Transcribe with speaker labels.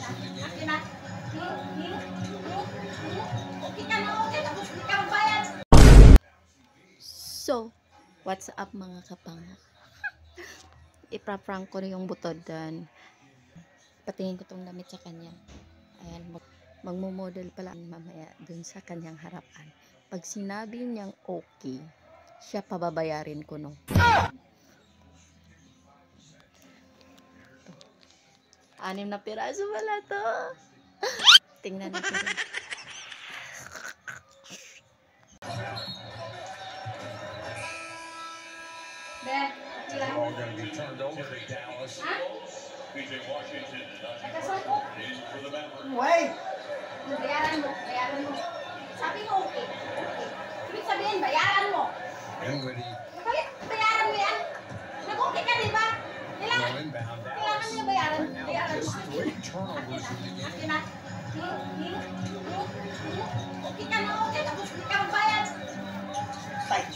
Speaker 1: Akin na. Okay ka na, okay. Tapos hindi ka magbayad.
Speaker 2: So, what's up mga kapang? Ipra-prank ko na yung butod dan. Patingin ko tong damit sa kanya. Ayan, magmo-model pala mamaya dun sa kanyang harapan. Pag sinabi niyang okay, siya pababayarin ko no. Anim na piraso pala to. Tingnan natin.
Speaker 1: Be, ilan?
Speaker 3: All going to be turned over to Dallas.
Speaker 1: Ha?
Speaker 3: PJ Washington
Speaker 1: Nagkasoko?
Speaker 3: for the Mavericks.
Speaker 4: Wait!
Speaker 1: Bayaran mo, bayaran mo. Sabi mo okay. Okay. Ibig sabihin, bayaran mo. Bayaran mo yan. Nag-okay ka, di ba? Kailangan niya bayaran. Bayaran mo. Akin na. Okay ka na, okay. Tapos hindi ka magbayad.
Speaker 4: Fight.